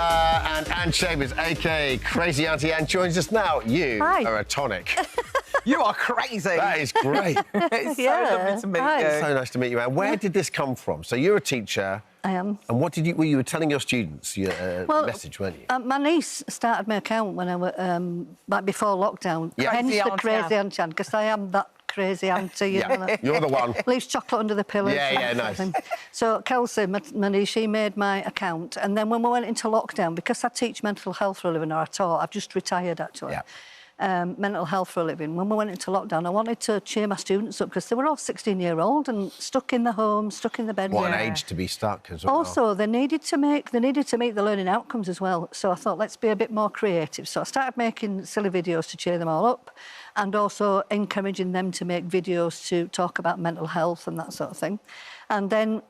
And Anne Chambers, a.k.a. Crazy Auntie Anne, joins us now. You Hi. are a tonic. You are crazy. That is great. It's so lovely to meet you. So nice to meet you, Anne. Where did this come from? So you're a teacher. I am. And what did you were telling your students your message, weren't you? My niece started my account when I was like before lockdown. Yeah. Hence Crazy the Auntie crazy auntie, because I am that crazy auntie. You know, that You're the one. leaves chocolate under the pillows. Yeah, nice. So Kelsey, my niece, she made my account, and then when we went into lockdown, because I teach mental health for a living, or I taught, I've just retired actually. Yeah. Mental health for a living. When we went into lockdown, I wanted to cheer my students up because they were all 16-year-old and stuck in the home, stuck in the bedroom. What an age to be stuck as well. Also, they needed to meet the learning outcomes as well. So I thought, let's be a bit more creative. So I started making silly videos to cheer them all up, and also encouraging them to make videos to talk about mental health and that sort of thing. And then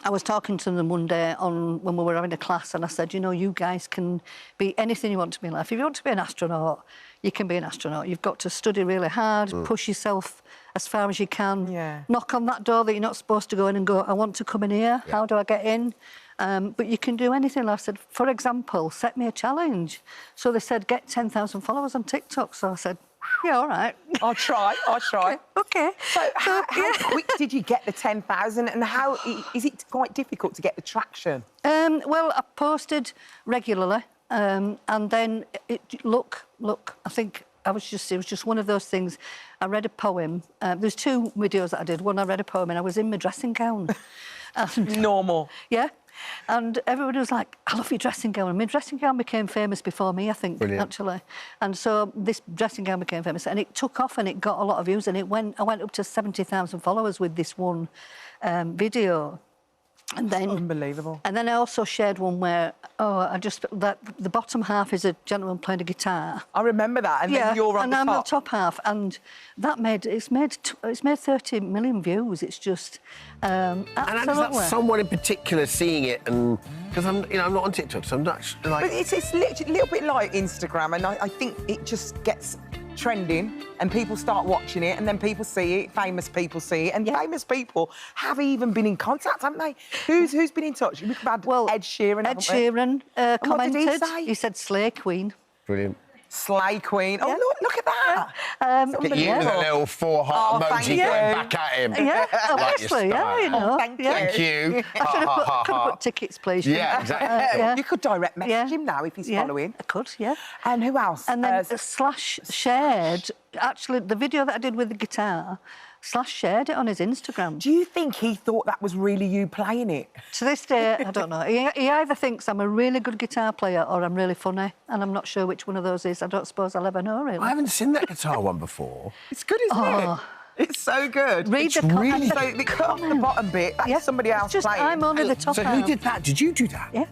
I was talking to them one day when we were having a class, and I said, you know, you guys can be anything you want to be in life. If you want to be an astronaut, you can be an astronaut. You've got to study really hard, push yourself as far as you can, knock on that door that you're not supposed to go in and go, I want to come in here, how do I get in? But you can do anything. I said, for example, set me a challenge. So they said, get 10,000 followers on TikTok. So I said, yeah, all right. I'll try. Okay. So how quick did you get the 10,000, and how is it quite difficult to get the traction? Well, I posted regularly, and then look. I think it was just one of those things. I read a poem. There's two videos that I did. One, I read a poem, and I was in my dressing gown. Normal. Yeah. And everybody was like, I love your dressing gown. And my dressing gown became famous before me, I think, actually. And so this dressing gown became famous, and it took off and it got a lot of views, and I went up to 70,000 followers with this one video. And then, unbelievable. And then I also shared one where, the bottom half is a gentleman playing a guitar. I remember that, and then you're on the top. And I'm on the top half, and that it's made 30 million views. It's just absolutely. And is that someone in particular seeing it? And because I'm not on TikTok, so I'm not like. But it's literally a little bit like Instagram, and I think it just gets trending, and people start watching it, and then people see it, famous people see it, and famous people have even been in contact, haven't they? Who's been in touch? We've had Ed Sheeran, Ed Sheeran commented. What did he say? He said, Slay Queen. Brilliant. Slay Queen. Oh, look at that. Look at you with a little 4-heart emoji going back at him. Yeah, obviously, you know. Thank you. Thank you. I could have put tickets, please. Yeah, exactly. You could direct message him now if he's following. I could, yeah. And who else? And then Slash shared, actually, the video that I did with the guitar, Slash shared it on his Instagram. Do you think he thought that was really you playing it? To this day, I don't know. He either thinks I'm a really good guitar player or I'm really funny, and I'm not sure which one of those is. I don't suppose I'll ever know, really. I haven't seen that guitar one before. It's good, isn't it? It's so good. Read the comments. So they cut off the bottom bit. That's somebody else playing. I'm only the top half. So who did that? Did you do that? Yeah.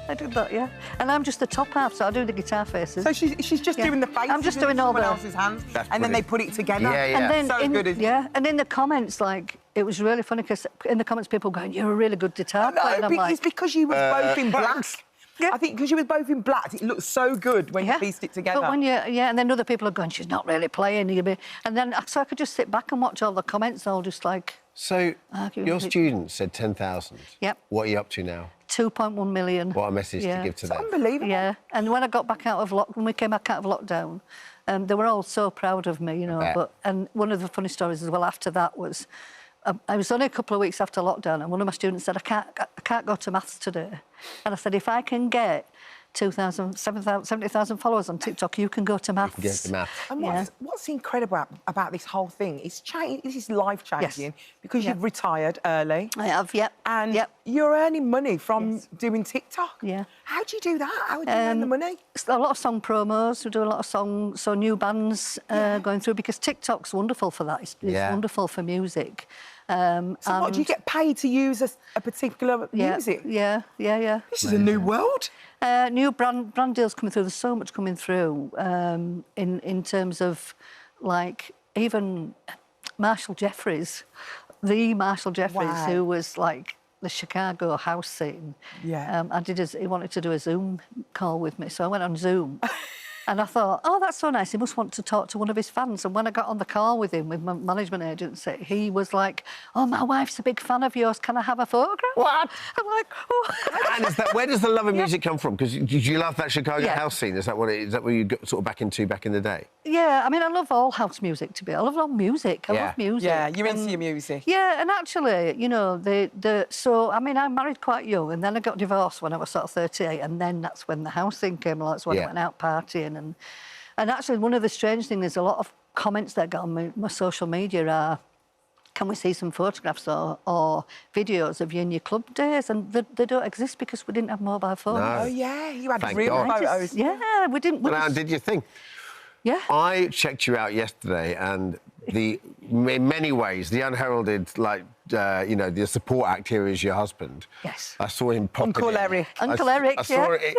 I did that, yeah. And I'm just the top half, so I do the guitar faces. So she's just doing the faces. I'm just doing all someone else's hands, That's and then they put it together. Yeah. And then so good, isn't it? and in the comments, like, it was really funny because in the comments people going, "You're a really good guitar player." And I'm like, it's because you were both in black. Yeah. I think because you were both in black, it looked so good when you pieced it together. But when and then other people are going, "She's not really playing." And then so I could just sit back and watch all the comments, all just like. So your students said 10,000. Yep. What are you up to now? 2.1 million. What a message to give to them. Unbelievable. Yeah, and when I got back out of when we came back out of lockdown, they were all so proud of me, you know. And one of the funny stories as well after that was, I was only a couple of weeks after lockdown, and one of my students said, I can't go to maths today. And I said, if I can get 70,000 followers on TikTok, you can go to maths. You can get to maths. And what's incredible about this whole thing is this is life-changing because you've retired early. I have, And you're earning money from doing TikTok. Yeah. How do you do that? How do you earn the money? A lot of song promos. We do a lot of songs, so new bands going through, because TikTok's wonderful for that. It's wonderful for music. So what, do you get paid to use a particular music? Yeah. This is a new world. New brand deals coming through. There's so much coming through in terms of, like, even Marshall Jeffries, who was like the Chicago house scene. Yeah. He wanted to do a Zoom call with me, so I went on Zoom. And I thought, oh, that's so nice. He must want to talk to one of his fans. And when I got on the call with him, with my management agency, he was like, oh, my wife's a big fan of yours. Can I have a photograph? What? I'm like, oh. And where does the love of music come from? Because did you love that Chicago Yeah. house scene? Is that what you got sort of back into back in the day? Yeah, I mean, I love all house music, to be. I love all music. I Yeah. love music. Yeah, you're into your music. Yeah, and actually, you know, so, I mean, I married quite young, and then I got divorced when I was sort of 38, and then that's when the house thing came along. That's when I went out partying. And actually, one of the strange things is a lot of comments that I got on my social media are, can we see some photographs or videos of you in your club days? And they don't exist because we didn't have mobile phones. No. Oh, yeah, you had Thank real God. photos. Yeah, we didn't. Now, did you think? Yeah. I checked you out yesterday, and in many ways, the unheralded, like, you know, the support act here is your husband. Yes. I saw him popping Uncle in. Eric. Uncle Eric, I saw it.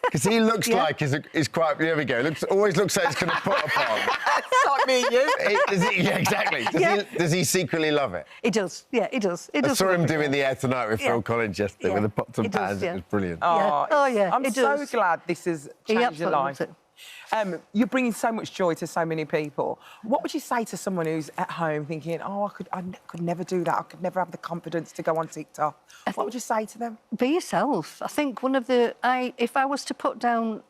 Because he looks Yeah. like he's quite... There we go. Always looks like he's going to put upon. It's like me and you. Yeah, exactly. Does he secretly love it? He does. Yeah, he does. He I does. saw him love it. doing the air tonight with Phil Yeah. Collins yesterday Yeah. with the pots and He does, pans. yeah. It was brilliant. Oh, Oh, yeah, I'm it so does. glad this has He changed your absolutely life. loves it. You're bringing so much joy to so many people. What would you say to someone who's at home thinking, oh, I could never do that. I could never have the confidence to go on TikTok. What would you say to them? Be yourself. I think if I was to put down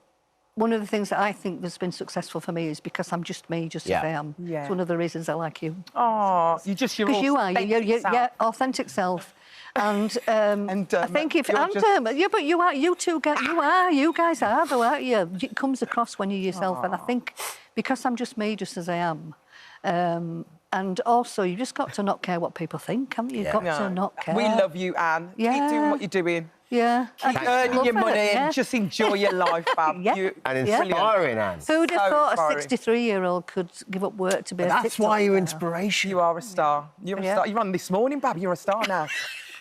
one of the things that I think has been successful for me is because I'm just me, just as I am. Yeah. It's one of the reasons I like you. Oh, you're just your Because you are, authentic self. yeah, authentic self. And, I think if you're and just- yeah, but you are, you two guys, you guys are though, aren't you? It comes across when you're yourself, and I think because I'm just me, just as I am. And also, you just got to not care what people think, haven't you? You've got to not care. We love you, Anne. Yeah. Keep doing what you're doing. Yeah. Keep earning your money and just enjoy your life, Bab. Yeah. And inspiring, Anne. Who'd have So thought inspiring. a 63-year-old could give up work to be a That's TikTok why you're star? inspiration. You are a star. You're a Yeah. star. You're on this morning, Bab. You're a star now.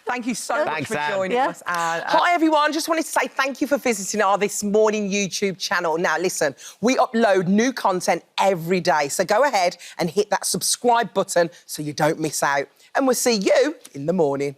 Thank you so much Thanks, for Anne. joining Yeah. us, Anne. Hi, everyone. Just wanted to say thank you for visiting our This Morning YouTube channel. Now, listen, we upload new content every day, so go ahead and hit that subscribe button so you don't miss out. And we'll see you in the morning.